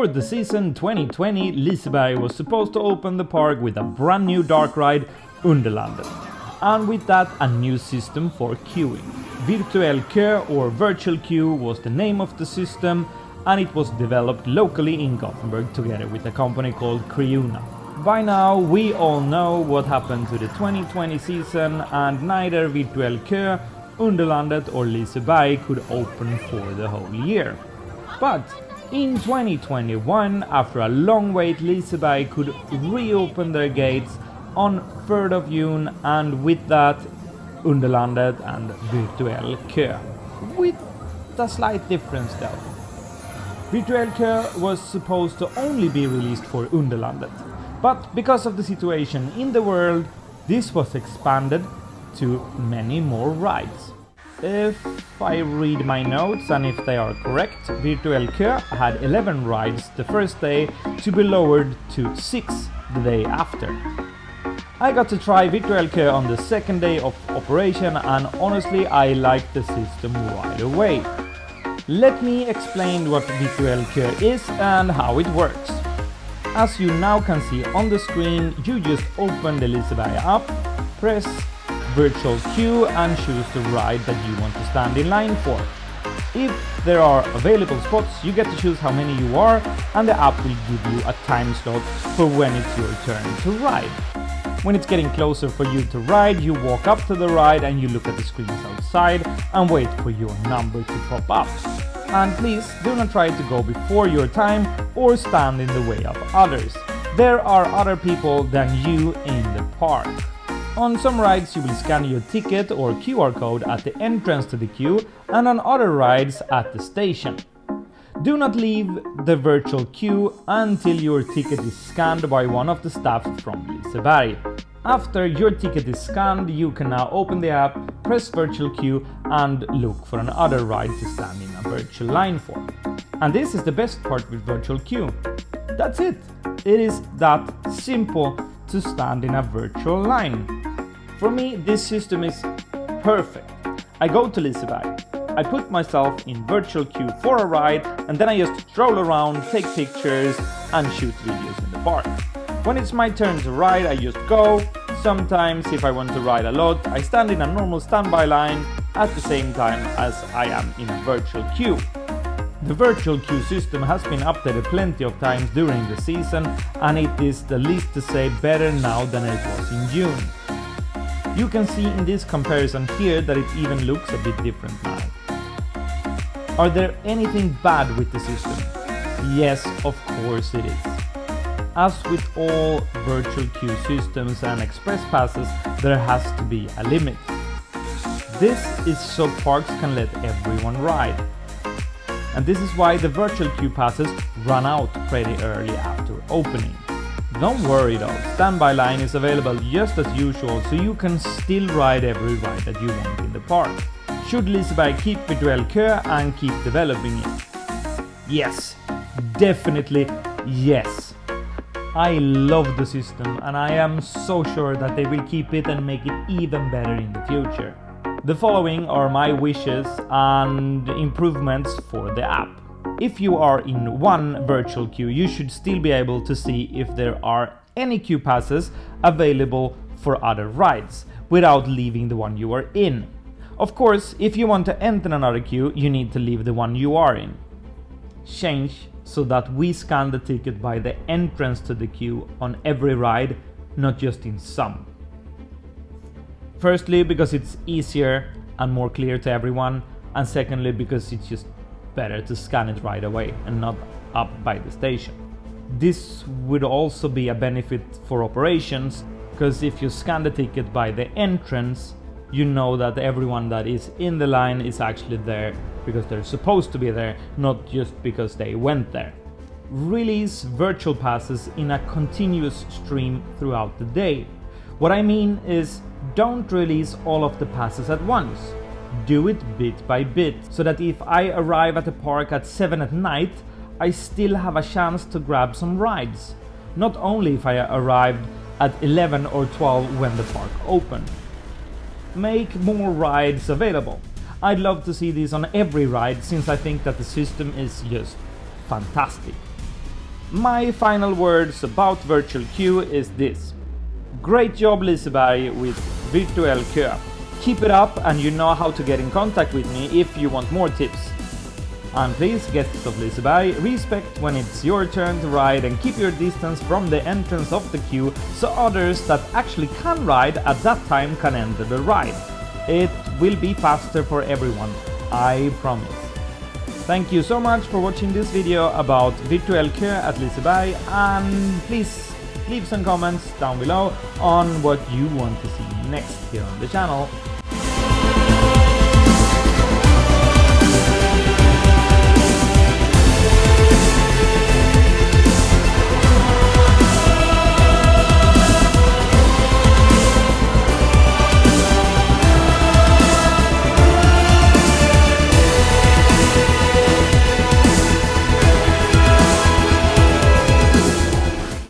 For the season 2020, Liseberg was supposed to open the park with a brand new dark ride, Underlandet. And with that, a new system for queuing. Virtuell Ko, or Virtual Queue, was the name of the system, and it was developed locally in Gothenburg together with a company called Creuna. By now, we all know what happened to the 2020 season, and neither Virtuell Ko, Underlandet or Liseberg could open for the whole year. But in 2021, after a long wait, Liseberg could reopen their gates on 3rd of June, and with that, Underlandet and Virtuell Ko. With a slight difference though. Virtuell Ko was supposed to only be released for Underlandet, but because of the situation in the world, this was expanded to many more rides. If I read my notes and if they are correct, Virtuell Ko had 11 rides the first day to be lowered to 6 the day after. I got to try Virtuell Ko on the second day of operation, and honestly I liked the system right away. Let me explain what Virtuell Ko is and how it works. As you now can see on the screen, you just open the Liseberg app, press Virtual Queue and choose the ride that you want to stand in line for. If there are available spots, you get to choose how many you are, and the app will give you a time slot for when it's your turn to ride. When it's getting closer for you to ride, you walk up to the ride and you look at the screens outside and wait for your number to pop up. And please do not try to go before your time or stand in the way of others. There are other people than you in the park. On some rides you will scan your ticket or QR code at the entrance to the queue, and on other rides at the station. Do not leave the virtual queue until your ticket is scanned by one of the staff from Liseberg. After your ticket is scanned, you can now open the app, press Virtual Queue and look for another ride to stand in a virtual line for. And this is the best part with Virtual Queue. That's it! It is that simple to stand in a virtual line. For me, this system is perfect. I go to Liseberg, I put myself in virtual queue for a ride, and then I just stroll around, take pictures and shoot videos in the park. When it's my turn to ride, I just go. Sometimes, if I want to ride a lot, I stand in a normal standby line at the same time as I am in a virtual queue. The virtual queue system has been updated plenty of times during the season, and it is the least to say better now than it was in June. You can see in this comparison here that it even looks a bit different now. Are there anything bad with the system? Yes, of course it is. As with all virtual queue systems and express passes, there has to be a limit. This is so parks can let everyone ride. And this is why the virtual queue passes run out pretty early after opening. Don't worry though, standby line is available just as usual, so you can still ride every ride that you want in the park. Should Liseberg keep Virtuell Ko and keep developing it? Yes, definitely yes. I love the system and I am so sure that they will keep it and make it even better in the future. The following are my wishes and improvements for the app. If you are in one virtual queue, you should still be able to see if there are any queue passes available for other rides without leaving the one you are in. Of course, if you want to enter another queue, you need to leave the one you are in. Change so that we scan the ticket by the entrance to the queue on every ride, not just in some. Firstly, because it's easier and more clear to everyone, and secondly, because it's just better to scan it right away and not up by the station. This would also be a benefit for operations, because if you scan the ticket by the entrance, you know that everyone that is in the line is actually there because they're supposed to be there, not just because they went there. Release virtual passes in a continuous stream throughout the day. What I mean is, don't release all of the passes at once. Do it bit by bit, so that if I arrive at the park at 7 at night, I still have a chance to grab some rides. Not only if I arrived at 11 or 12 when the park opened. Make more rides available. I'd love to see these on every ride, since I think that the system is just fantastic. My final words about Virtual Ko is this. Great job Liseberg with Virtuell Ko. Keep it up, and you know how to get in contact with me if you want more tips. And please, guests of Liseberg, respect when it's your turn to ride and keep your distance from the entrance of the queue so others that actually can ride at that time can enter the ride. It will be faster for everyone, I promise. Thank you so much for watching this video about Virtuell Ko at Liseberg, and please leave some comments down below on what you want to see next here on the channel.